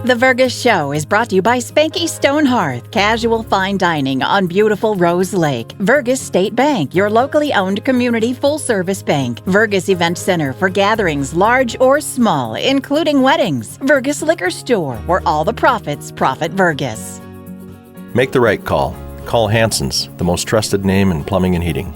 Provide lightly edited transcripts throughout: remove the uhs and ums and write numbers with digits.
The Vergas Show is brought to you by Spanky Stone Hearth, casual fine dining on beautiful Rose Lake. Vergas State Bank, your locally owned community full-service bank. Vergas Event Center for gatherings large or small, including weddings. Vergas Liquor Store, where all the profits profit Vergas. Make the right call. Call Hanson's, the most trusted name in plumbing and heating.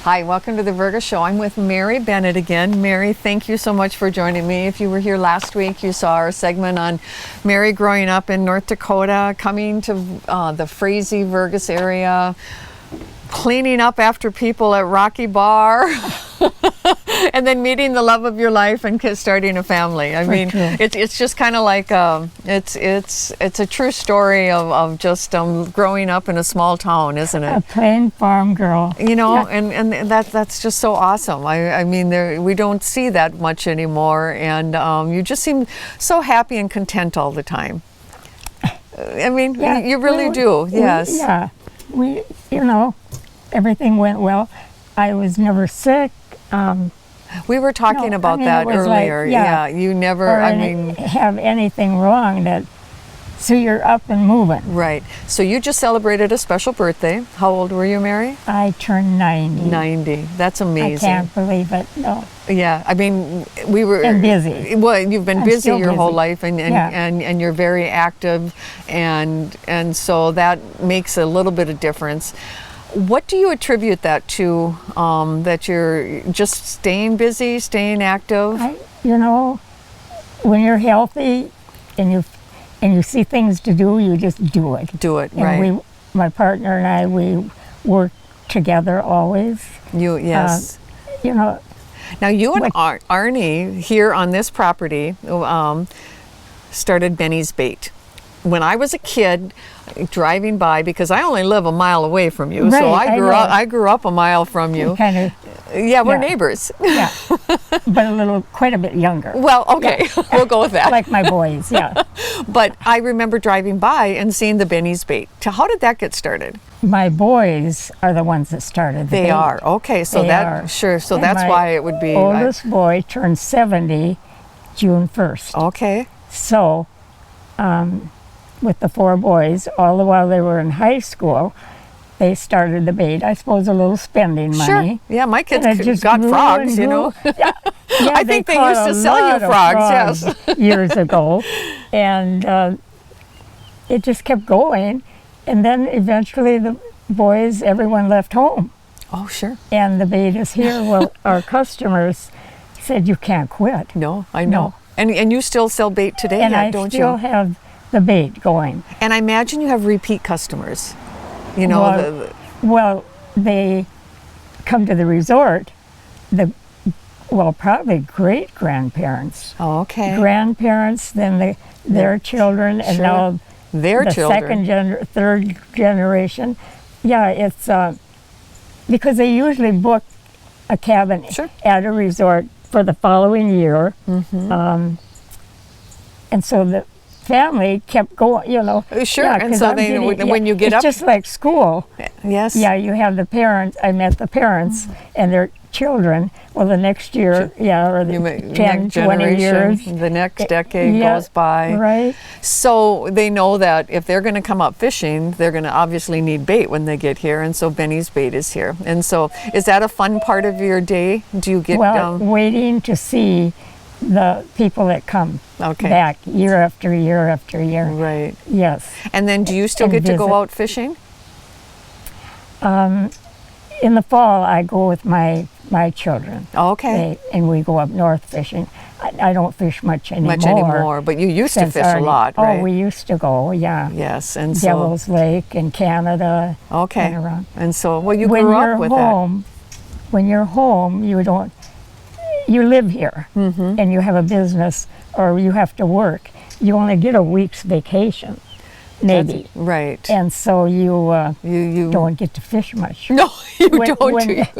Hi, welcome to the Vergas Show. I'm with Mary Bennett again. Mary, thank you so much for joining me. If you were here last week, you saw our segment on Mary growing up in North Dakota, coming to the Frazee, Vergas area, cleaning up after people at Rocky Bar, and then meeting the love of your life and starting a family. I mean, it's just kind of like it's a true story of just growing up in a small town, isn't it? A plain farm girl. You know, Yeah. and that's just so awesome. I mean, we don't see that much anymore, and you just seem so happy and content all the time. I mean, Yeah, you really do. Yes. We, everything went well. I was never sick. We were talking about that earlier. You never, have anything wrong so you're up and moving. Right. So you just celebrated a special birthday. How old were you, Mary? I turned 90. 90. That's amazing. I can't believe it. No. Yeah. I mean, we were. And busy. Well, you've been I'm busy still your whole busy. life, and you're very active, and so that makes a little bit of difference. What do you attribute that to, that you're just staying busy, staying active? When you're healthy and you see things to do, you just do it. Do it, and right. My partner and I, we work together always. Yes. Now you and Arnie here on this property started Benny's Bait. When I was a kid, driving by, because I only live a mile away from you, so I grew up a mile from you. We're neighbors. Yeah, but quite a bit younger. Well, okay, we'll go with that. Like my boys, yeah. But I remember driving by and seeing the Benny's Bait. How did that get started? My boys are the ones that started the They bait. are, okay, so so And that's why it would be. Oldest boy turned 70 June 1st. Okay. So, with the four boys, all the while they were in high school, they started the bait. I suppose a little spending money. Sure. Yeah, my kids just got grew frogs, and grew. Yeah, I think they used to sell you frogs, yes. Years ago. And it just kept going. And then eventually the boys, everyone left home. Oh, sure. And the bait is here. Well, our customers said, you can't quit. No, I know. No. And you still sell bait today, and don't you? I still have the bait going. And I imagine you have repeat customers. Well, they come to the resort, probably great-grandparents. Oh, okay. Grandparents, then their children, and now their children. third generation. Yeah, it's because they usually book a cabin at a resort for the following year. Mm-hmm. And so the family kept going, Sure, Yeah, and so when you get up. It's just like school. Yes. Yeah, you have the parents, I met the parents and their children. Well, the next year, or the 10, 20 years. The next decade goes by. Right. So they know that if they're going to come up fishing, they're going to obviously need bait when they get here, and so Benny's Bait is here. And so is that a fun part of your day? Do you get waiting to see the people that come back year after year after year. Right. Yes. And then do you still get to go out fishing? In the fall, I go with my children. Okay. And we go up north fishing. I don't fish much anymore. But you used to fish a lot, right? Oh, we used to go, yeah. Yes, and Devil's Lake in Canada. Okay. And around. And so, you grew up with that. When you're home, you live here, and you have a business, or you have to work. You only get a week's vacation, maybe. Right. And so you don't get to fish much. No, you don't.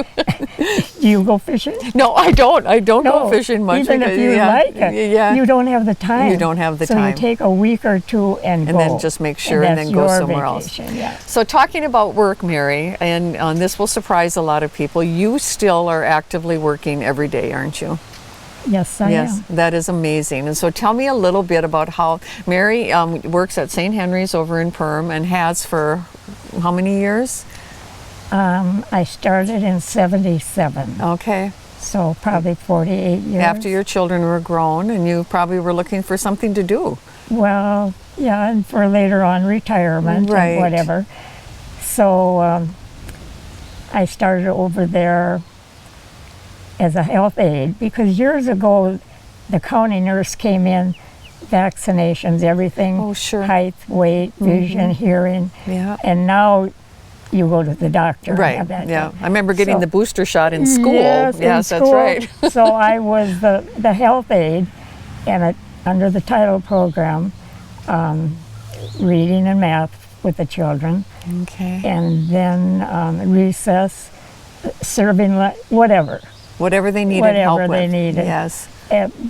Do you go fishing? No, I don't. I don't go fishing much. Even if you like it, you don't have the time. You don't have the time. So you take a week or two and go. And then just make sure and then go somewhere else. Yeah. So talking about work, Mary, and this will surprise a lot of people, you still are actively working every day, aren't you? Yes, I Yes, am. that is amazing. And so tell me a little bit about how Mary works at St. Henry's over in Perm and has for how many years? I started in 77, Okay. so probably 48 years. After your children were grown and you probably were looking for something to do. Well, yeah, and for later on retirement Right. and whatever. So I started over there as a health aide because years ago the county nurse came in, vaccinations, everything, Oh, sure. height, weight, vision, hearing, Yeah. and now you go to the doctor. and Right. have that Yeah. done. I remember getting So- the booster shot in school. Yes, in that's school. right. So I was the health aide, and under the title program, reading and math with the children, Okay. and then recess, serving, whatever. Whatever they needed Whatever help with. they needed. Yes.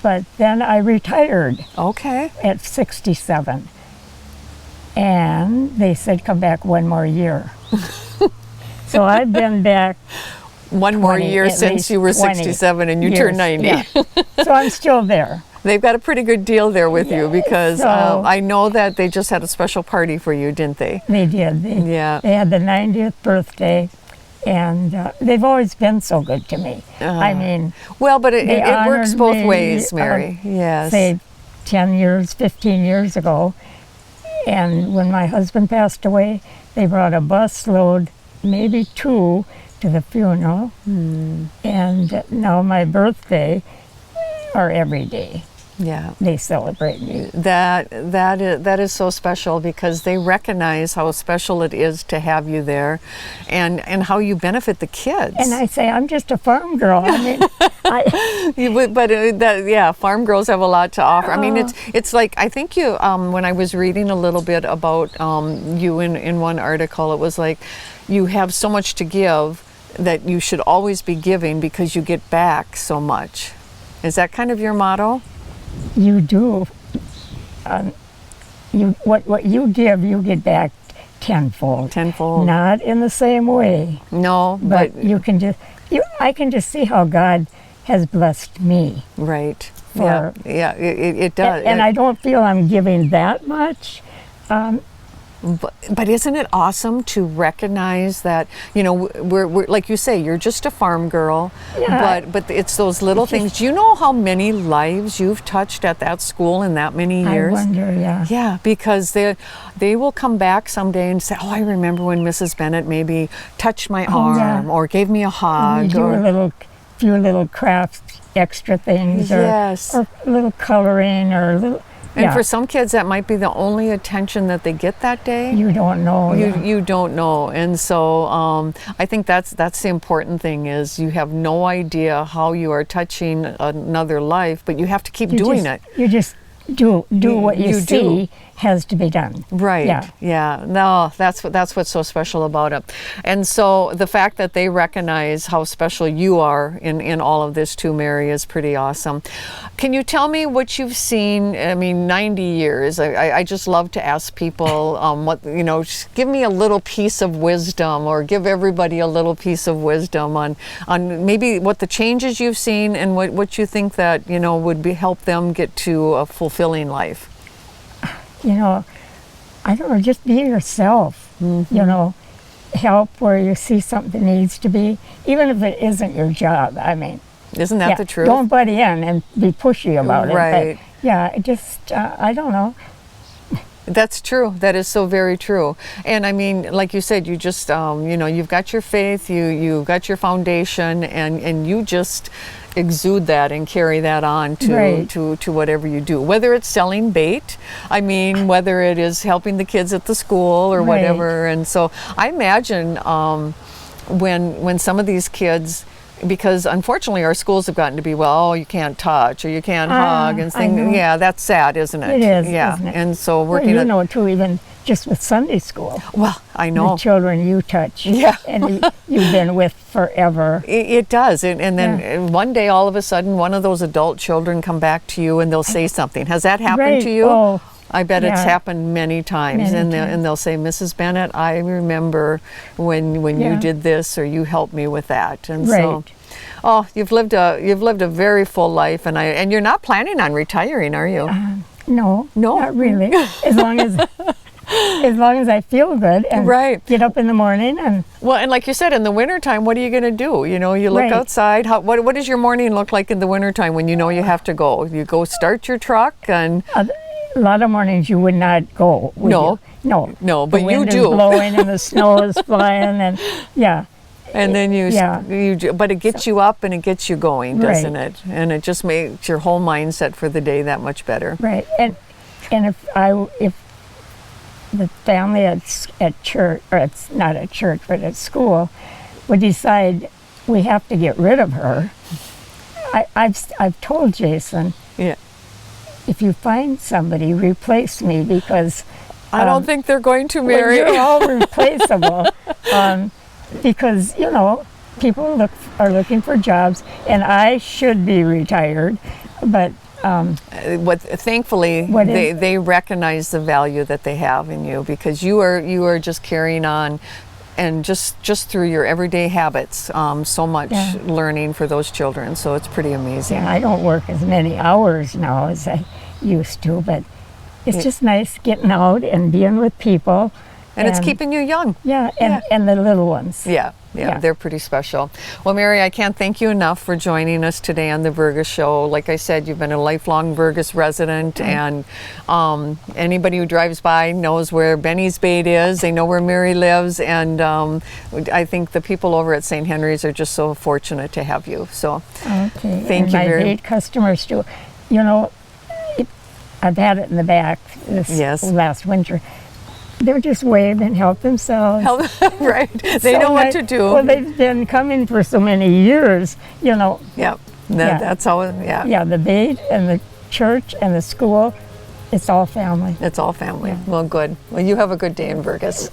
But then I retired Okay. at 67, and they said come back one more year. So I've been back One more 20, year at since least you were 20 67 and you years, turned 90. yeah. So I'm still there. They've got a pretty good deal there with you because So- I know that they just had a special party for you, didn't they? They did. Yeah. They had the 90th birthday, and they've always been so good to me. I mean, Well, but it they works honored both me, ways, Mary. Yes. say 10 years, 15 years ago. And when my husband passed away, they brought a busload, maybe two, to the funeral. And now my birthday, or every day, Yeah. they celebrate me. That is so special because they recognize how special it is to have you there, and how you benefit the kids. And I say, I'm just a farm girl. I mean, Farm girls have a lot to offer. I mean, it's like I think you. When I was reading a little bit about you in one article, it was like you have so much to give that you should always be giving because you get back so much. Is that kind of your motto? you do. What you give, you get back tenfold. Tenfold. Not in the same way, No, but you can just. I can just see how God has blessed me. right. For- Yeah, it does. And I don't feel I'm giving that much. But isn't it awesome to recognize that, we're like you say, you're just a farm girl, Yeah. but it's those little things. Do you know how many lives you've touched at that school in that many years? I wonder, yeah. Yeah, because they will come back someday and say, oh, I remember when Mrs. Bennett maybe touched my arm yeah. or gave me a We hug. do Or, a few little craft extra things, Yes. or a little coloring, or a little. and yeah, for some kids, that might be the only attention that they get that day. you don't know. yeah. You don't know, and so I think that's the important thing is you have no idea how you are touching another life, but you have to keep doing it. You just do what you you see do. has to be done. Right. Yeah. Yeah. No, that's what's so special about it. And so the fact that they recognize how special you are in all of this too, Mary, is pretty awesome. Can you tell me what you've seen? I mean, 90 years. I just love to ask people just give me a little piece of wisdom, or give everybody a little piece of wisdom on maybe what the changes you've seen and what you think that would help them get to a fulfilling life. I don't know, just be yourself. Help where you see something needs to be, even if it isn't your job. I mean, Isn't that the truth? Don't butt in and be pushy about Right. it. But yeah, just I don't know. That's true. That is so very true. And I mean, like you said, you just, you've got your faith, you've got your foundation, and you just exude that and carry that on to, Right. to whatever you do. Whether it's selling bait, I mean, whether it is helping the kids at the school or Right. whatever. And so I imagine when some of these kids, because unfortunately our schools have gotten to be, you can't touch or you can't hug and I know. things. Yeah, that's sad, isn't it? It is, Yeah. isn't it? And so Well, working you at, know too, even just with Sunday school, well, I the know. children you touch, Yeah. and you've been with forever. It does. And then Yeah. one day, all of a sudden, one of those adult children come back to you and they'll say something. Has that happened Right. to you? Oh, I bet it's yeah. happened many times. Many And times. they'll say, Mrs. Bennett, I remember when you Yeah. did this or you helped me with that. And so, Right. Oh, you've lived a very full life, and you're not planning on retiring, are you? No, No? not really. As long as I feel good and Right. get up in the morning and Well, and like you said, in the wintertime, what are you going to do? You know, you look Right. outside. What does your morning look like in the wintertime when you know you have to go? You go start your truck and... a lot of mornings you would not go. Would No. you? No. No, but the you wind do. is blowing and the snow is flying and yeah. And then Yeah. but it gets you up and it gets you going, Right. doesn't it? And it just makes your whole mindset for the day that much better. Right. And if the family at church, or it's not at church but at school, would decide we have to get rid of her, I've told Jason, Yeah. if you find somebody, replace me, because I don't think they're going to well, marry. you're all replaceable. Because people are looking for jobs, and I should be retired, but Thankfully, What is- they recognize the value that they have in you, because you are just carrying on, and just through your everyday habits, so much Yeah. learning for those children. So it's pretty amazing. I don't work as many hours now as I used to, but it's just nice getting out and being with people. And it's keeping you young. Yeah, and the little ones. Yeah, Yeah. they're pretty special. Well, Mary, I can't thank you enough for joining us today on the Vergas Show. Like I said, you've been a lifelong Vergas resident, and anybody who drives by knows where Benny's Bait is. They know where Mary lives, and I think the people over at St. Henry's are just so fortunate to have you. So, Okay. Thank and you my very- bait customers too. I've had it in the back this Yes. last winter. They're just wave and help themselves. right? They So know what nice. to do. Well, they've been coming for so many years, Yeah, Yeah. that's how. Yeah, Yeah, the bait and the church and the school, it's all family. it's all family. Well, good. Well, you have a good day in Vergas.